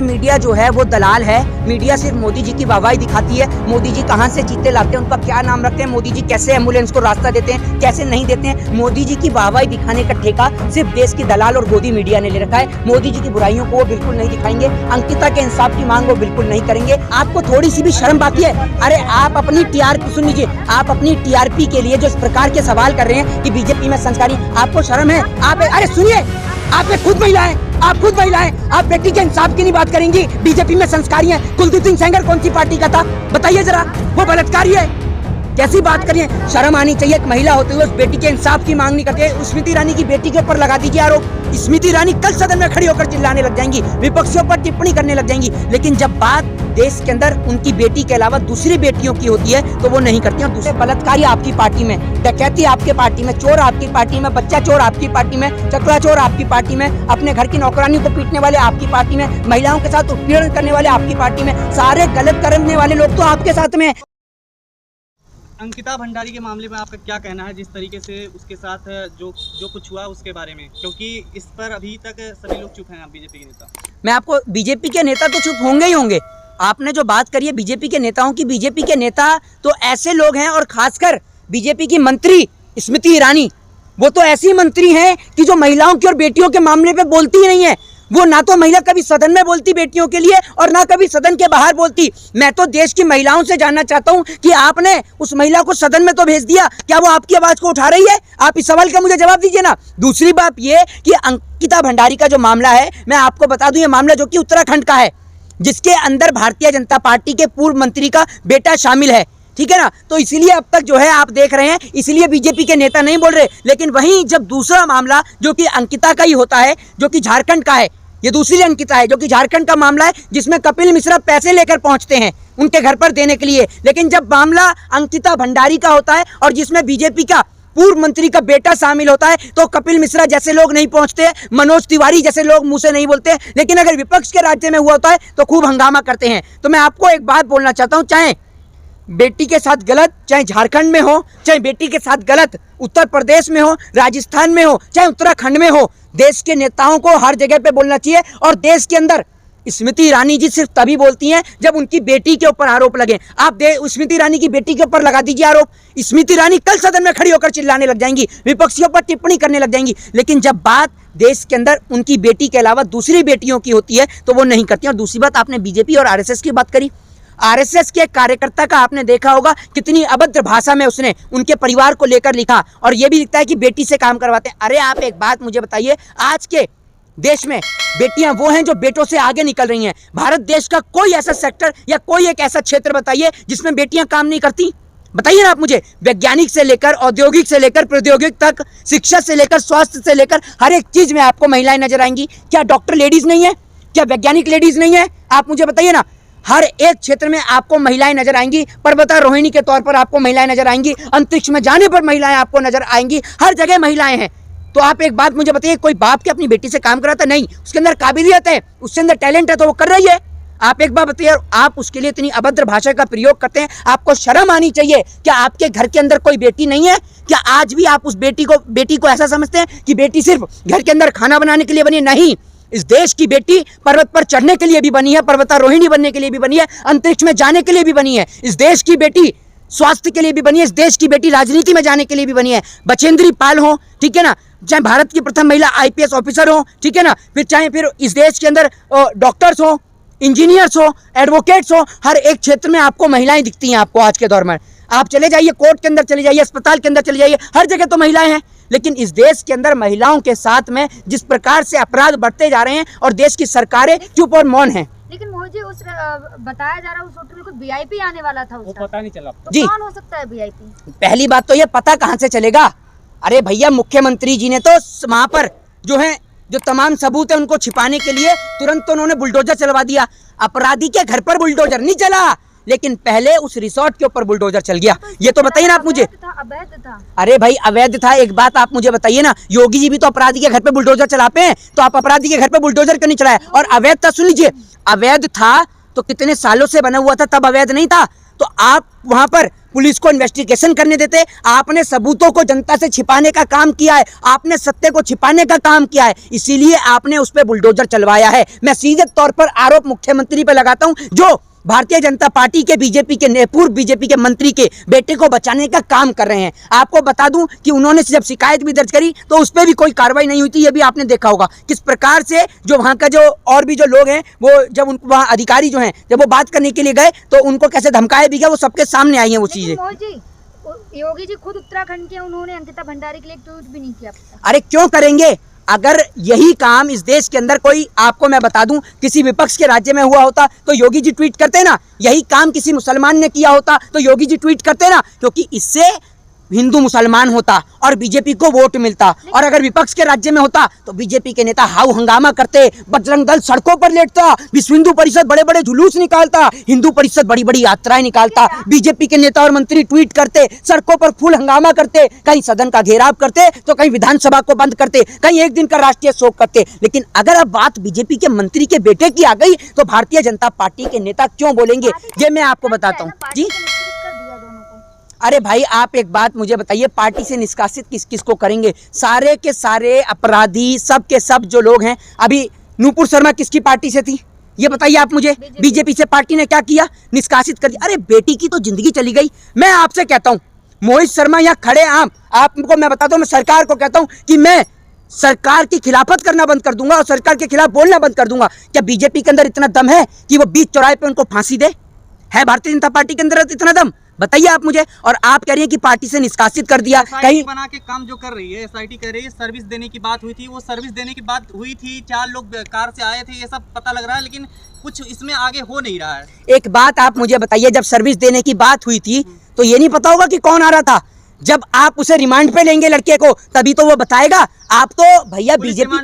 है मीडिया जो है वो दलाल है। मीडिया सिर्फ मोदी जी की वाहवाही दिखाती है। मोदी जी कहाँ से चीते लाते हैं, उनका क्या नाम रखते हैं, मोदी जी कैसे एम्बुलेंस को रास्ता देते हैं, कैसे नहीं देते हैं। मोदी जी की वाहवाही दिखाने का ठेका सिर्फ देश की दलाल और गोदी मीडिया ने ले रखा है। मोदी जी की बुराइयों को वो बिल्कुल नहीं दिखाएंगे, अंकिता के इंसाफ की मांग वो बिल्कुल नहीं करेंगे। आपको थोड़ी सी भी शर्म बाकी है? अरे आप अपनी टीआरपी सुन लीजिए, आप अपनी टीआरपी के लिए जो इस प्रकार के सवाल कर रहे हैं कि बीजेपी में संस्कारी, आपको शर्म है? आप अरे सुनिए, आप खुद महिलाएं, आप बेटी के इंसाफ की नहीं बात करेंगी। बीजेपी में संस्कारी हैं। कुलदीप सिंह सेंगर कौन सी पार्टी का था बताइए जरा, वो बलात्कारी है। कैसी बात करिए, शर्म आनी चाहिए। एक महिला होते हुए उस बेटी के इंसाफ की मांग नहीं करते। स्मृति ईरानी की बेटी के ऊपर लगा दीजिए आरोप। स्मृति ईरानी कल सदन में खड़ी होकर चिल्लाने लग जाएंगी, विपक्षियों पर टिप्पणी करने लग जाएंगी, लेकिन जब बात देश के अंदर उनकी बेटी के अलावा दूसरी बेटियों की होती है तो वो नहीं करती हैं। दूसरे बलात्कारी आपकी पार्टी में, डकैती आपके पार्टी में, चोर आपकी पार्टी में, बच्चा चोर आपकी पार्टी में, चकला चोर आपकी पार्टी में, अपने घर की नौकरानियों को पीटने वाले आपकी पार्टी में, महिलाओं के साथ उत्पीड़न करने वाले आपकी पार्टी में, सारे गलत करने वाले लोग तो आपके साथ में। अंकिता भंडारी के मामले में आपका क्या कहना है, जिस तरीके से उसके साथ जो कुछ हुआ उसके बारे में, क्योंकि इस पर अभी तक सभी लोग चुप हैं, आप बीजेपी के नेता? मैं आपको, बीजेपी के नेता तो चुप होंगे ही होंगे। आपने जो बात करी है बीजेपी के नेताओं की, बीजेपी के नेता तो ऐसे लोग हैं, और खासकर बीजेपी की मंत्री स्मृति ईरानी, वो तो ऐसी मंत्री हैं कि जो महिलाओं की और बेटियों के मामले पे बोलती ही नहीं है। वो ना तो महिला कभी सदन में बोलती बेटियों के लिए और ना कभी सदन के बाहर बोलती। मैं तो देश की महिलाओं से जानना चाहता हूं कि आपने उस महिला को सदन में तो भेज दिया, क्या वो आपकी आवाज को उठा रही है? आप इस सवाल का मुझे जवाब दीजिए ना। दूसरी बात ये कि अंकिता भंडारी का जो मामला है, मैं आपको बता दूं, ये मामला जो कि उत्तराखंड का है, जिसके अंदर भारतीय जनता पार्टी के पूर्व मंत्री का बेटा शामिल है, ठीक है ना। तो इसीलिए अब तक जो है आप देख रहे हैं, इसलिए बीजेपी के नेता नहीं बोल रहे। लेकिन वहीं जब दूसरा मामला जो कि अंकिता का ही होता है, जो कि झारखंड का है, ये दूसरी अंकिता है जो कि झारखंड का मामला है, जिसमें कपिल मिश्रा पैसे लेकर पहुंचते हैं उनके घर पर देने के लिए। लेकिन जब मामला अंकिता भंडारी का होता है और जिसमें बीजेपी का पूर्व मंत्री का बेटा शामिल होता है, तो कपिल मिश्रा जैसे लोग नहीं पहुंचते, मनोज तिवारी जैसे लोग मुंह से नहीं बोलते। लेकिन अगर विपक्ष के राज्य में हुआ होता है तो खूब हंगामा करते हैं। तो मैं आपको एक बात बोलना चाहता हूं, चाहे बेटी के साथ गलत, चाहे झारखंड में हो, चाहे बेटी के साथ गलत उत्तर प्रदेश में हो, राजस्थान में हो, चाहे उत्तराखंड में हो, देश के नेताओं को हर जगह पे बोलना चाहिए। और देश के अंदर स्मृति ईरानी जी सिर्फ तभी बोलती हैं जब उनकी बेटी के ऊपर आरोप लगे। आप स्मृति ईरानी की बेटी के ऊपर लगा दीजिए आरोप, स्मृति ईरानी कल सदन में खड़ी होकर चिल्लाने लग जाएंगी, विपक्षियों पर टिप्पणी करने लग जाएंगी। लेकिन जब बात देश के अंदर उनकी बेटी के अलावा दूसरी बेटियों की होती है तो वो नहीं करती। और दूसरी बात, आपने बीजेपी और आरएसएस की बात करी। आरएसएस के कार्यकर्ता का आपने देखा होगा कितनी अभद्र भाषा में उसने उनके परिवार को लेकर लिखा, और ये भी लिखता है कि बेटी से काम करवाते हैं। अरे आप एक बात मुझे बताइए, आज के देश में बेटियां वो हैं जो बेटों से आगे निकल रही हैं। भारत देश का कोई ऐसा सेक्टर या कोई एक ऐसा क्षेत्र बताइए जिसमें बेटियां काम नहीं करती? बताइए ना आप मुझे। वैज्ञानिक से लेकर औद्योगिक से लेकर प्रौद्योगिक तक, शिक्षा से लेकर स्वास्थ्य से लेकर हर एक चीज में आपको महिलाएं नजर आएंगी। क्या डॉक्टर लेडीज नहीं है? क्या वैज्ञानिक लेडीज नहीं है? आप मुझे बताइए ना। हर एक क्षेत्र में आपको महिलाएं नजर आएंगी। पर्वतारोहिणी के तौर पर आपको महिलाएं नजर आएंगी, अंतरिक्ष में जाने पर महिलाएं आपको नजर आएंगी, हर जगह महिलाएं हैं। तो आप एक बात मुझे बताइए, कोई बाप के अपनी बेटी से काम कराता? नहीं, उसके अंदर काबिलियत है, उसके अंदर टैलेंट है तो वो कर रही है। आप एक बात बताइए, आप उसके लिए इतनी अभद्र भाषा का प्रयोग करते हैं। आपको शर्म आनी चाहिए। क्या आपके घर के अंदर कोई बेटी नहीं है? क्या आज भी आप उस बेटी को ऐसा समझते हैं कि बेटी सिर्फ घर के अंदर खाना बनाने के लिए बनी? नहीं, इस देश की बेटी पर्वत पर चढ़ने के लिए भी बनी है, पर्वतारोहिणी बनने के लिए भी बनी है, अंतरिक्ष में जाने के लिए भी बनी है। इस देश की बेटी स्वास्थ्य के लिए भी बनी है, इस देश की बेटी राजनीति में जाने के लिए भी बनी है। बछेंद्री पाल हो, ठीक है ना, चाहे भारत की प्रथम महिला आईपीएस ऑफिसर हो, ठीक है ना, फिर इस देश के अंदर डॉक्टर्स हो, इंजीनियर्स हो, एडवोकेट्स हो, हर एक क्षेत्र में आपको महिलाएं दिखती हैं। आपको आज के दौर में आप चले जाइए, कोर्ट के अंदर चले जाइए, अस्पताल के अंदर चले जाइए, हर जगह तो महिलाएं हैं। लेकिन इस देश के अंदर महिलाओं के साथ में जिस प्रकार से अपराध बढ़ते जा रहे हैं और देश की सरकारें चुप और मौन हैं। लेकिन मुझे बताया जा रहा है उस होटल में कुछ वीआईपी आने वाला था, वो पता नहीं चला। तो जी, कौन हो सकता है वीआईपी? पहली बात तो ये पता कहां से चलेगा? अरे भैया, मुख्यमंत्री जी ने तो वहां पर जो तमाम सबूत है उनको छिपाने के लिए तुरंत तो उन्होंने बुलडोजर चलवा दिया। अपराधी के घर पर बुलडोजर नहीं चला, लेकिन पहले उस रिसोर्ट के ऊपर बुलडोजर चल गया। ये तो बताइए ना आप मुझे। अवैध था। अरे भाई, अवैध था, एक बात आप मुझे बताइए ना। योगी जी भी तो अपराधी के घर पे बुलडोजर चलाते हैं, तो आप अपराधी के घर पे बुलडोजर क्यों नहीं चलाया? और अवैध था, सुन लीजिए, अवैध था तो कितने सालों से बना हुआ था, तब अवैध नहीं था। तो आप वहां पर पुलिस को इन्वेस्टिगेशन करने देते। आपने सबूतों को जनता से छिपाने का काम किया है, आपने सत्य को छिपाने का काम किया है, इसीलिए आपने उस पर बुलडोजर चलवाया है। मैं सीधे तौर पर आरोप मुख्यमंत्री पर लगाता हूं, जो भारतीय जनता पार्टी के पूर्व बीजेपी के मंत्री के बेटे को बचाने का काम कर रहे हैं। आपको बता दूं कि उन्होंने जब शिकायत भी दर्ज करी तो उस पर भी कोई कार्रवाई नहीं हुई थी। ये भी आपने देखा होगा किस प्रकार से जो वहां का जो और भी जो लोग हैं, वो जब उनको वहां अधिकारी जो हैं, जब वो बात करने के लिए गए तो उनको कैसे धमकाया भी गया, वो सबके सामने आई है वो चीजें। योगी जी खुद उत्तराखंड के, उन्होंने अंकिता भंडारी के लिए ट्वीट भी नहीं किया। अरे क्यों करेंगे? अगर यही काम इस देश के अंदर कोई, आपको मैं बता दूं, किसी विपक्ष के राज्य में हुआ होता तो योगी जी ट्वीट करते ना। यही काम किसी मुसलमान ने किया होता तो योगी जी ट्वीट करते ना, क्योंकि इससे हिंदू मुसलमान होता और बीजेपी को वोट मिलता। और अगर विपक्ष के राज्य में होता तो बीजेपी के नेता हाउ हंगामा करते, बजरंग दल सड़कों पर लेटता, विश्व हिंदू परिषद बड़े बड़े जुलूस निकालता, हिंदू परिषद बड़ी बड़ी यात्राएं निकालता, बीजेपी के नेता और मंत्री ट्वीट करते, सड़कों पर फुल हंगामा करते, कहीं सदन का घेराव करते तो कहीं विधानसभा को बंद करते, कहीं एक दिन का राष्ट्रीय शोक करते। लेकिन अगर अब बात बीजेपी के मंत्री के बेटे की आ गई तो भारतीय जनता पार्टी के नेता क्यों बोलेंगे, ये मैं आपको बताता हूँ जी। अरे भाई, आप एक बात मुझे बताइए, पार्टी से निष्कासित किस किस को करेंगे? सारे के सारे अपराधी, सब के सब जो लोग हैं। अभी नूपुर शर्मा किसकी पार्टी से थी, ये बताइए आप मुझे। बीजेपी से पार्टी ने क्या किया? निष्कासित कर दिया। अरे बेटी की तो जिंदगी चली गई। मैं आपसे कहता हूँ, मोहित शर्मा यहाँ खड़े आम, आपको मैं बताता हूँ, मैं सरकार को कहता हूँ कि मैं सरकार की खिलाफत करना बंद कर दूंगा और सरकार के खिलाफ बोलना बंद कर दूंगा। क्या बीजेपी के अंदर इतना दम है कि वो बीच चौराहे पे उनको फांसी दे? है भारतीय जनता पार्टी के अंदर इतना दम? बताइए आप मुझे। और आप कह रही हैं कि पार्टी से निष्कासित कर दिया। कहीं बना के काम जो कर रही है एसआईटी कह रही है, सर्विस देने की बात हुई थी, वो सर्विस देने की बात हुई थी, 4 लोग कार से आए थे, ये सब पता लग रहा है, लेकिन कुछ इसमें आगे हो नहीं रहा है। एक बात आप मुझे बताइए, जब सर्विस देने की बात हुई थी तो ये नहीं पता होगा कि कौन आ रहा था? जब आप उसे रिमांड पे लेंगे लड़के को, तभी तो वो बताएगा। आप तो भैया बीजेपी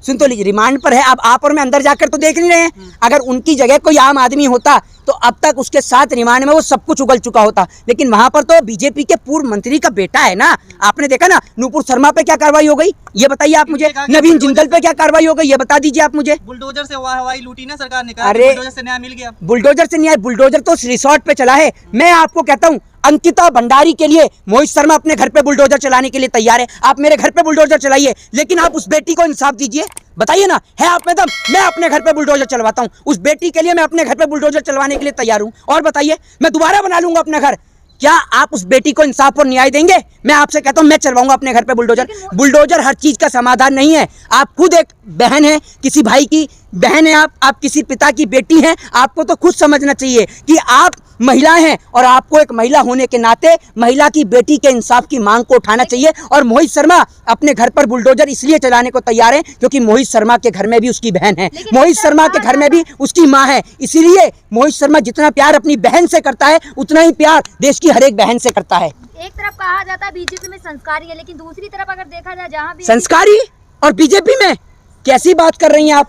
सुन तो लीजिए, रिमांड पर है। अब आप और मैं अंदर जाकर तो देख नहीं रहे हैं। अगर उनकी जगह कोई आम आदमी होता तो अब तक उसके साथ रिमांड में वो सब कुछ उगल चुका होता। लेकिन वहां पर तो बीजेपी के पूर्व मंत्री का बेटा है ना। आपने देखा ना, नूपुर शर्मा पे क्या कार्रवाई हो गई, ये बताइए आप मुझे। नवीन जिंदल पे क्या कार्रवाई हो गई, ये बता दीजिए आप मुझे। बुलडोजर से हवाई लूटी ना सरकार ने, कहा अरे बुलडोजर से न्याय मिल गया। बुलडोजर से न्याय? बुलडोजर तो रिसोर्ट पे चला है। मैं आपको कहता हूँ, अंकिता भंडारी के लिए मोहित शर्मा अपने घर पे बुलडोजर चलाने के लिए तैयार है। आप मेरे घर पे बुलडोजर चलाइए, लेकिन आप उस बेटी को इंसाफ दीजिए। बताइए ना, है आप में दम? मैं अपने घर पे बुलडोजर चलवाता हूँ उस बेटी के लिए, मैं अपने घर पे बुलडोजर चलवाने के लिए तैयार हूँ। और बताइए, मैं दोबारा बना लूंगा अपना घर। क्या आप उस बेटी को इंसाफ और न्याय देंगे? मैं आपसे कहता हूं, मैं चलवाऊंगा अपने घर पे बुलडोजर। बुलडोजर हर चीज का समाधान नहीं है। आप खुद एक बहन है, किसी भाई की बहन है, आप किसी पिता की बेटी हैं। आपको तो खुद समझना चाहिए कि आप महिलाएं हैं और आपको एक महिला होने के नाते महिला की बेटी के इंसाफ की मांग को उठाना चाहिए। और मोहित शर्मा अपने घर पर बुलडोजर इसलिए चलाने को तैयार है क्योंकि मोहित शर्मा के घर में भी उसकी बहन है, मोहित शर्मा के घर में भी उसकी माँ है। इसीलिए मोहित शर्मा जितना प्यार अपनी बहन से करता है उतना ही प्यार देश की हर एक बहन से करता है। एक तरफ कहा जाता है बीजेपी में संस्कारी है, लेकिन दूसरी तरफ अगर देखा जाए जहाँ भी संस्कारी और बीजेपी में कैसी बात कर रही हैं आप?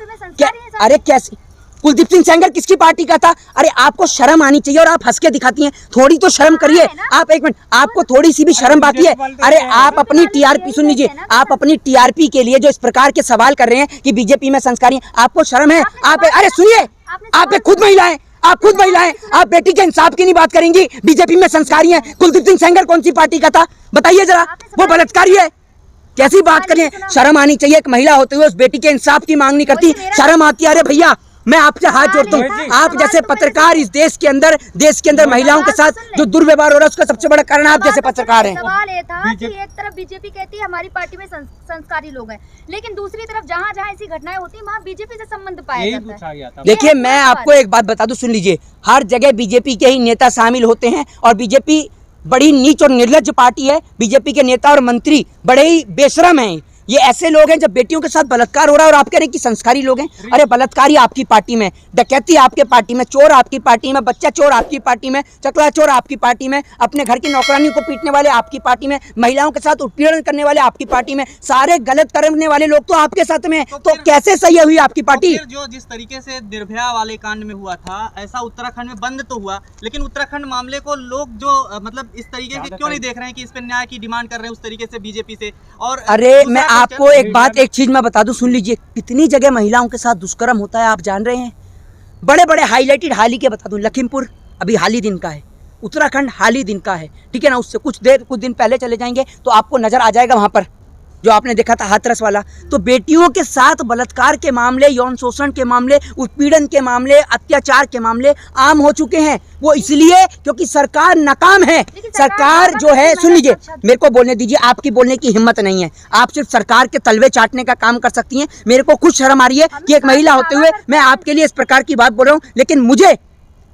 अरे कैसी? कुलदीप सिंह सेंगर किसकी पार्टी का था? अरे आपको शर्म आनी चाहिए और आप हंस के दिखाती हैं। थोड़ी तो शर्म करिए आप। एक मिनट, आपको थोड़ी सी भी शर्म बाकी है? अरे आप अपनी टीआरपी सुन लीजिए, आप अपनी टीआरपी के लिए जो इस प्रकार के सवाल कर रहे हैं कि बीजेपी में संस्कारी है, आपको शर्म है? आप अरे सुनिए, आप खुद महिलाएं, आप खुद महिलाएं, आप बेटी के इंसाफ की नहीं बात करेंगी, बीजेपी में संस्कारी हैं। कुलदीप सिंह सेंगर कौन सी पार्टी का था बताइए जरा? वो बलात्कारी है। कैसी बात करिए? शर्म आनी चाहिए। एक महिला होते हुए उस बेटी के इंसाफ की मांग नहीं करती, शर्म आती है? अरे भैया, मैं आपसे हाथ जोड़ता हूँ। आप जैसे पत्रकार इस देश के अंदर महिलाओं के साथ जो दुर्व्यवहार हो रहा है उसका सबसे बड़ा कारण आप जैसे पत्रकार हैं। सवाल ये था कि एक तरफ बीजेपी कहती है हमारी पार्टी में संस्कारी लोग हैं, लेकिन दूसरी तरफ जहाँ जहाँ ऐसी घटनाएं होती है वहाँ बीजेपी से संबंध पाया जाता है। देखिए, मैं आपको एक बात बता दूं, सुन लीजिए। हर जगह बीजेपी के ही नेता शामिल होते हैं और बीजेपी बड़ी नीच और निर्लज्ज पार्टी है। बीजेपी के नेता और मंत्री बड़े ही बेशरम हैं। ये ऐसे लोग हैं जब बेटियों के साथ बलात्कार हो रहा है और आप कह रहे हैं कि संस्कारी लोग हैं। अरे बलात्कारी आपकी पार्टी में, डकैती आपके पार्टी में, चोर आपकी पार्टी में, बच्चा चोर आपकी पार्टी में, चकला चोर आपकी पार्टी में, अपने घर की नौकरानियों को पीटने वाले आपकी पार्टी में, महिलाओं के साथ उत्पीड़न करने वाले आपकी पार्टी में, सारे गलत करने वाले लोग तो आपके साथ में। तो कैसे सही हुई आपकी पार्टी? जो जिस तरीके से निर्भया वाले कांड में हुआ था, ऐसा उत्तराखंड में बंद तो हुआ, लेकिन उत्तराखंड मामले को लोग जो मतलब इस तरीके के क्यों नहीं देख रहे हैं कि इस पर न्याय की डिमांड कर रहे हैं उस तरीके से बीजेपी से? और अरे मैं आपको एक चीज मैं बता दूं, सुन लीजिए। कितनी जगह महिलाओं के साथ दुष्कर्म होता है आप जान रहे हैं? बड़े बड़े हाईलाइटेड हाल ही के बता दूं, लखीमपुर अभी हाल ही दिन का है, उत्तराखंड हाल ही दिन का है, ठीक है ना। उससे कुछ दिन पहले चले जाएंगे तो आपको नजर आ जाएगा वहां पर जो आपने देखा था हाथरस वाला। तो बेटियों के साथ बलात्कार के मामले, यौन शोषण के मामले, उत्पीड़न के मामले, अत्याचार के मामले आम हो चुके हैं। वो इसलिए क्योंकि सरकार नाकाम है। सरकार जो है, सुन लीजिए, मेरे को बोलने दीजिए, आपकी बोलने की हिम्मत नहीं है। आप सिर्फ सरकार के तलवे चाटने का काम कर सकती हैं। मेरे को खुद शर्म आ रही है कि एक महिला होते हुए मैं आपके लिए इस प्रकार की बात बोल रहा हूँ, लेकिन मुझे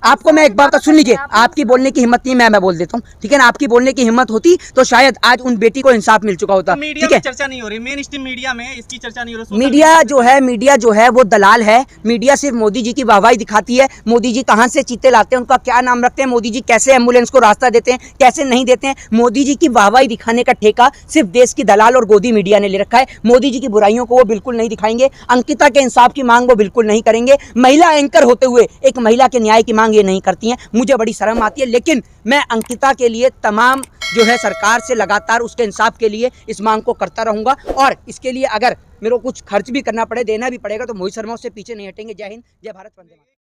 आपको मैं एक बात सुन लीजिए, आपकी बोलने की हिम्मत नहीं, मैं बोल देता हूँ, ठीक है ना। आपकी बोलने की हिम्मत होती तो शायद आज उन बेटी को इंसाफ मिल चुका होता, मीडिया ठीक है। में चर्चा नहीं हो रही, मेन स्ट्रीम मीडिया में इसकी चर्चा नहीं हो रही। मीडिया जो है वो दलाल है। मीडिया सिर्फ मोदी जी की वाहवाही दिखाती है। मोदी जी कहाँ से चीते लाते हैं, उनका क्या नाम रखते हैं, मोदी जी कैसे एम्बुलेंस को रास्ता देते हैं, कैसे नहीं देते हैं। मोदी जी की वाहवाही दिखाने का ठेका सिर्फ देश की दलाल और गोदी मीडिया ने ले रखा है। मोदी जी की बुराइयों को वो बिल्कुल नहीं दिखाएंगे। अंकिता के इंसाफ की मांग वो बिल्कुल नहीं करेंगे। महिला एंकर होते हुए एक महिला के न्याय की मांग ये नहीं करती हैं। मुझे बड़ी शर्म आती है, लेकिन मैं अंकिता के लिए तमाम जो है सरकार से लगातार उसके इंसाफ के लिए इस मांग को करता रहूंगा। और इसके लिए अगर मेरे को कुछ खर्च भी करना पड़े, देना भी पड़ेगा, तो मोहित शर्मा उससे पीछे नहीं हटेंगे। जय हिंद, जय भारत, वंदे मातरम।